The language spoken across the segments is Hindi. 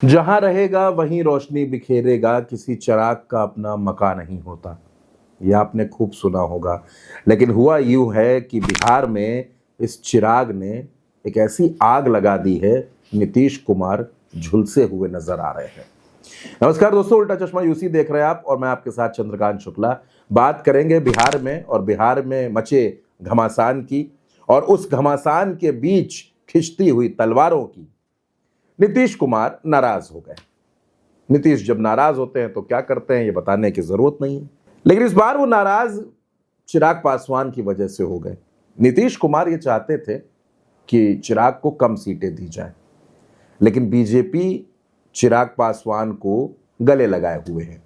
जहां रहेगा वहीं रोशनी बिखेरेगा, किसी चिराग का अपना मकान नहीं होता। यह आपने खूब सुना होगा। लेकिन हुआ यूं है कि बिहार में इस चिराग ने एक ऐसी आग लगा दी है, नीतीश कुमार झुलसे हुए नजर आ रहे हैं। नमस्कार दोस्तों, उल्टा चश्मा यूसी देख रहे हैं आप और मैं आपके साथ चंद्रकांत शुक्ला। बात करेंगे बिहार में और बिहार में मचे घमासान की और उस घमासान के बीच खिंचती हुई तलवारों की। नीतीश कुमार नाराज हो गए। नीतीश जब नाराज होते हैं तो क्या करते हैं ये बताने की जरूरत नहीं है, लेकिन इस बार वो नाराज चिराग पासवान की वजह से हो गए। नीतीश कुमार ये चाहते थे कि चिराग को कम सीटें दी जाएं, लेकिन बीजेपी चिराग पासवान को गले लगाए हुए है।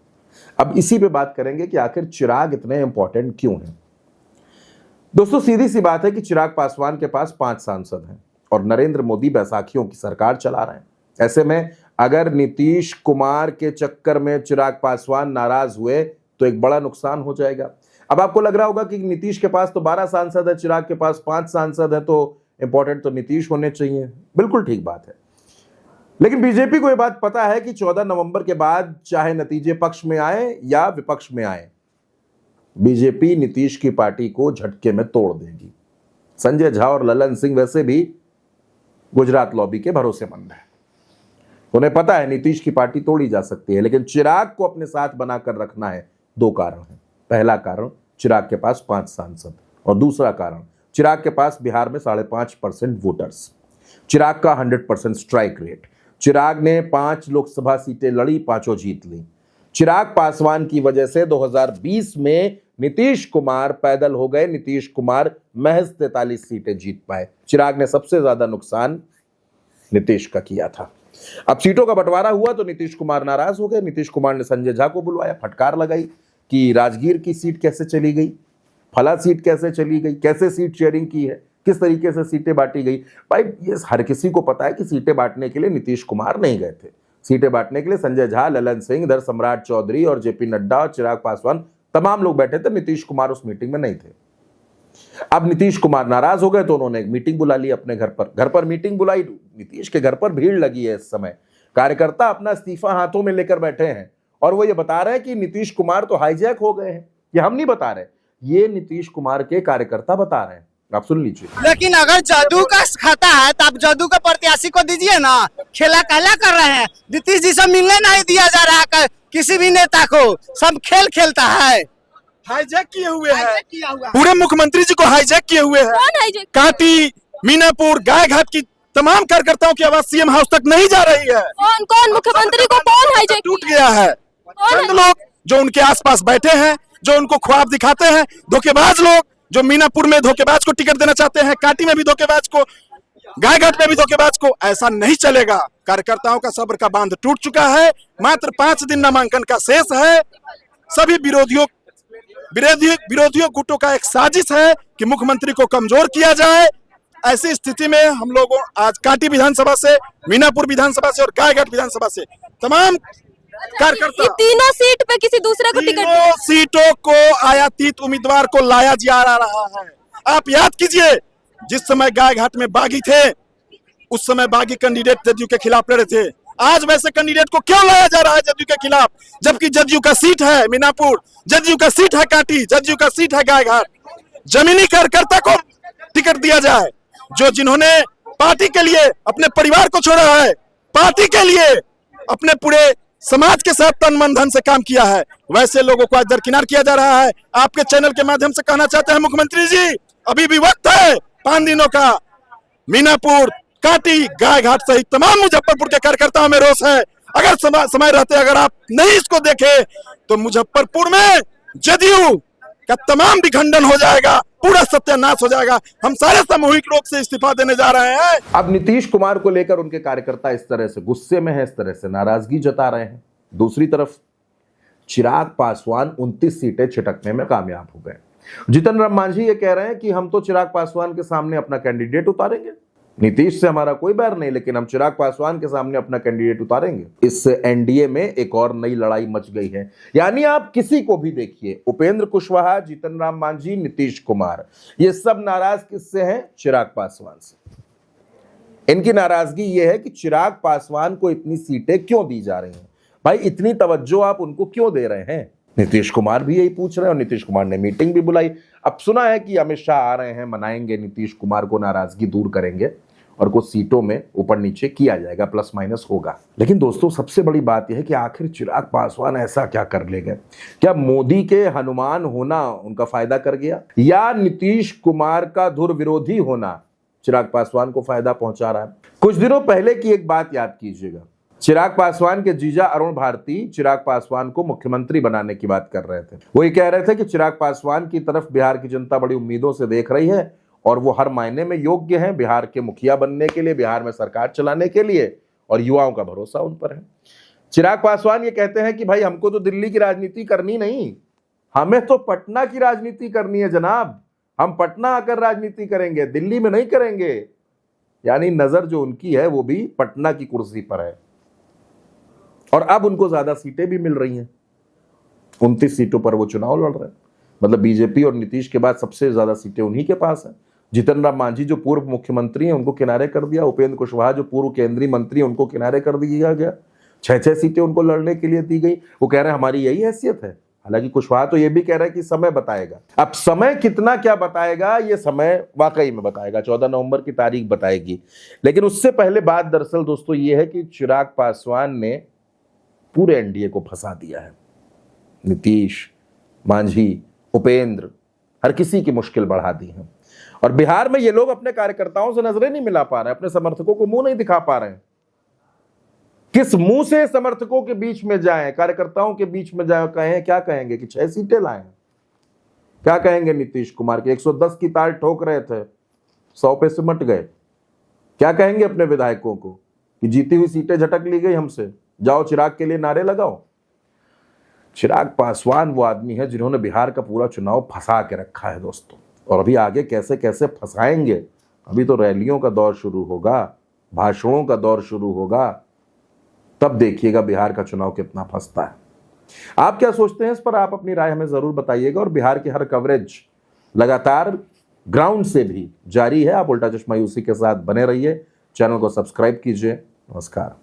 अब इसी पे बात करेंगे कि आखिर चिराग इतने इंपॉर्टेंट क्यों हैं। दोस्तों, सीधी सी बात है कि चिराग पासवान के पास 5 सांसद हैं और नरेंद्र मोदी बैसाखियों की सरकार चला रहे हैं। ऐसे में अगर नीतीश कुमार के चक्कर में चिराग पासवान नाराज हुए तो एक बड़ा नुकसान हो जाएगा। अब आपको लग रहा होगा कि नीतीश के पास तो 12 सांसद है, चिराग के पास 5 सांसद है, तो इंपॉर्टेंट तो नीतीश होने चाहिए। बिल्कुल ठीक बात है, लेकिन बीजेपी को यह बात पता है कि 14 नवंबर के बाद चाहे नतीजे पक्ष में आए या विपक्ष में आए, बीजेपी नीतीश की पार्टी को झटके में तोड़ देगी। संजय झा और ललन सिंह वैसे भी गुजरात लॉबी के भरोसेमंद है, उन्हें पता है नीतीश की पार्टी तोड़ी जा सकती है, लेकिन चिराग को अपने साथ बनाकर रखना है। 2 कारण हैं। पहला कारण, चिराग के पास 5 सांसद, और दूसरा कारण, चिराग के पास बिहार में 5.5% वोटर्स, चिराग का 100% स्ट्राइक रेट। चिराग ने 5 लोकसभा सीटें लड़ी, 5 जीत ली। चिराग पासवान की वजह से 2020 में नीतीश कुमार पैदल हो गए। नीतीश कुमार महज 43 सीटें जीत पाए। चिराग ने सबसे ज्यादा नुकसान नीतीश का किया था। अब सीटों का बंटवारा हुआ तो नीतीश कुमार नाराज हो गए। नीतीश कुमार ने संजय झा को बुलवाया, फटकार लगाई कि राजगीर की सीट कैसे चली गई, फला सीट कैसे चली गई, कैसे सीट शेयरिंग की है, किस तरीके से सीटें बांटी गई। भाई ये हर किसी को पता है कि सीटें बांटने के लिए नीतीश कुमार नहीं गए थे। सीटें बांटने के लिए संजय झा, ललन सिंह, इधर सम्राट चौधरी और जेपी नड्डा और चिराग पासवान तमाम लोग बैठे थे। नीतीश कुमार उस मीटिंग में नहीं थे। अब नीतीश कुमार नाराज हो गए तो उन्होंने एक मीटिंग बुला ली अपने घर पर मीटिंग बुलाई। नीतीश के घर पर भीड़ लगी है। इस समय कार्यकर्ता अपना इस्तीफा हाथों में लेकर बैठे हैं और वो ये बता रहे हैं कि नीतीश कुमार तो हाईजैक हो गए हैं। ये हम नहीं बता रहे, ये नीतीश कुमार के कार्यकर्ता बता रहे हैं। आप सुन लीजिए। लेकिन अगर जादू का खाता है तो आप जादू का प्रत्याशी को दीजिए ना। खेला कहला कर रहे हैं। नीतीश जी से मिलने नहीं दिया जा रहा है किसी भी नेता को। सब खेल खेलता है। हाईजैक किए हुए हैं, पूरे मुख्यमंत्री जी को हाईजैक किए हुए हैं। काटी, मीनापुर, गाय घाट की तमाम कार्यकर्ताओं की आवाज सीएम हाउस तक नहीं जा रही है। कौन मुख्यमंत्री को कौन हाईजैक टूट गया है। चंद लोग जो उनके आसपास बैठे हैं, जो उनको ख्वाब दिखाते हैं, धोखेबाज लोग जो मीनापुर में धोखेबाज को टिकट देना चाहते हैं, काटी में भी धोखेबाज को, गाय घाट में भी धोखेबाज को। ऐसा नहीं चलेगा। कार्यकर्ताओं का सब्र का बांध टूट चुका है। मात्र 5 दिन नामांकन का शेष है। सभी विरोधियों गुटों का एक साजिश है कि मुख्यमंत्री को कमजोर किया जाए। ऐसी स्थिति में हम लोगों आज काटी विधानसभा से, मीनापुर विधानसभा से और गायघाट विधानसभा से तमाम कार्यकर्ता, तीनों सीट पे किसी दूसरे को टिकट, सीटों को आयातित उम्मीदवार को लाया जा रहा है। आप याद कीजिए, जिस समय गायघाट में बागी थे उस समय बागी कैंडिडेट जदयू के खिलाफ लड़े थे। आज वैसे कैंडिडेट को क्यों लाया जा रहा है जदयू के खिलाफ, जबकि जदयू का सीट है मीनापुर, जदयू का सीट है काटी, जदयू का सीट है गायघाट। जमीनी कार्यकर्ता को टिकट दिया जाए, जो जिन्होंने पार्टी के लिए अपने परिवार को छोड़ा है, पार्टी के लिए अपने पूरे समाज के साथ तन मन धन से काम किया है, वैसे लोगों को आज दरकिनार किया जा रहा है। आपके चैनल के माध्यम से कहना चाहते हैं मुख्यमंत्री जी, अभी भी वक्त है 5 दिनों का। मीनापुर, काटी, गायघाट सहित तमाम मुजफ्फरपुर के कार्यकर्ताओं में रोष है। अगर समय रहते अगर आप नहीं इसको देखे तो मुजफ्फरपुर में जदयू का तमाम विखंडन हो जाएगा, पूरा सत्यानाश हो जाएगा। हम सारे सामूहिक रूप से इस्तीफा देने जा रहे हैं। अब नीतीश कुमार को लेकर उनके कार्यकर्ता इस तरह से गुस्से में है, इस तरह से नाराजगी जता रहे हैं। दूसरी तरफ चिराग पासवान 29 सीटें छिटकने में कामयाब हो गए। जीतन राम मांझी ये कह रहे हैं कि हम तो चिराग पासवान के सामने अपना कैंडिडेट उतारेंगे। नीतीश से हमारा कोई बैर नहीं, लेकिन हम चिराग पासवान के सामने अपना कैंडिडेट उतारेंगे। इस एनडीए में एक और नई लड़ाई मच गई है। यानी आप किसी को भी देखिए, उपेंद्र कुशवाहा, जीतन राम मांझी, नीतीश कुमार, ये सब नाराज किससे हैं? चिराग पासवान से। इनकी नाराजगी ये है कि चिराग पासवान को इतनी सीटें क्यों दी जा रही हैं। भाई इतनी तवज्जो आप उनको क्यों दे रहे हैं। नीतीश कुमार भी यही पूछ रहे हैं और नीतीश कुमार ने मीटिंग भी बुलाई। अब सुना है कि अमित शाह आ रहे हैं, मनाएंगे नीतीश कुमार को, नाराजगी दूर करेंगे और कुछ सीटों में ऊपर नीचे किया जाएगा, प्लस माइनस होगा। लेकिन दोस्तों सबसे बड़ी बात यह है कि आखिर चिराग पासवान ऐसा क्या कर ले गए। क्या मोदी के हनुमान होना उनका फायदा कर गया, या नीतीश कुमार का धुर विरोधी होना चिराग पासवान को फायदा पहुंचा रहा है। कुछ दिनों पहले की एक बात याद कीजिएगा, चिराग पासवान के जीजा अरुण भारती चिराग पासवान को मुख्यमंत्री बनाने की बात कर रहे थे। वो ये कह रहे थे कि चिराग पासवान की तरफ बिहार की जनता बड़ी उम्मीदों से देख रही है और वो हर मायने में योग्य हैं बिहार के मुखिया बनने के लिए, बिहार में सरकार चलाने के लिए, और युवाओं का भरोसा उन पर है। चिराग पासवान ये कहते हैं कि भाई हमको तो दिल्ली की राजनीति करनी नहीं, हमें तो पटना की राजनीति करनी है जनाब, हम पटना आकर राजनीति करेंगे, दिल्ली में नहीं करेंगे। यानी नजर जो उनकी है वो भी पटना की कुर्सी पर है। और अब उनको ज्यादा सीटें भी मिल रही हैं, 29 सीटों पर वो चुनाव लड़ रहे हैं। मतलब बीजेपी और नीतीश के बाद सबसे ज्यादा सीटें उन्हीं के पास हैं। जीतन राम मांझी जो पूर्व मुख्यमंत्री हैं उनको किनारे कर दिया, उपेंद्र कुशवाहा जो पूर्व केंद्रीय मंत्री हैं उनको किनारे कर दिया गया, 6-6 सीटें उनको लड़ने के लिए दी गई। वो कह रहे हैं हमारी यही हैसियत है। हालांकि कुशवाहा तो ये भी कह रहा है कि समय बताएगा। अब समय कितना क्या बताएगा ये समय वाकई में बताएगा, 14 नवंबर की तारीख बताएगी। लेकिन उससे पहले बात दरअसल दोस्तों ये है कि चिराग पासवान ने पूरे एनडीए को फंसा दिया है। नीतीश, मांझी, उपेंद्र, हर किसी की मुश्किल बढ़ा दी है। और बिहार में ये लोग अपने कार्यकर्ताओं से नजरें नहीं मिला पा रहे हैं, अपने समर्थकों को मुंह नहीं दिखा पा रहे हैं। किस मुंह से समर्थकों के बीच में जाएं, कार्यकर्ताओं के बीच में जाएं, कहें क्या कहेंगे कि 6 सीटें लाएं। क्या कहेंगे नीतीश कुमार के 110 की ताल ठोक रहे थे, 100 पे सिमट गए। क्या कहेंगे अपने विधायकों को कि जीती हुई सीटें झटक ली गई हमसे, जाओ चिराग के लिए नारे लगाओ। चिराग पासवान वो आदमी है जिन्होंने बिहार का पूरा चुनाव फंसा के रखा है दोस्तों, और अभी आगे कैसे कैसे फंसाएंगे। अभी तो रैलियों का दौर शुरू होगा, भाषणों का दौर शुरू होगा, तब देखिएगा बिहार का चुनाव कितना फंसता है। आप क्या सोचते हैं इस पर, आप अपनी राय हमें जरूर बताइएगा। और बिहार की हर कवरेज लगातार ग्राउंड से भी जारी है। आप उल्टा चश्मा यूसी के साथ बने रहिए, चैनल को सब्सक्राइब कीजिए। नमस्कार।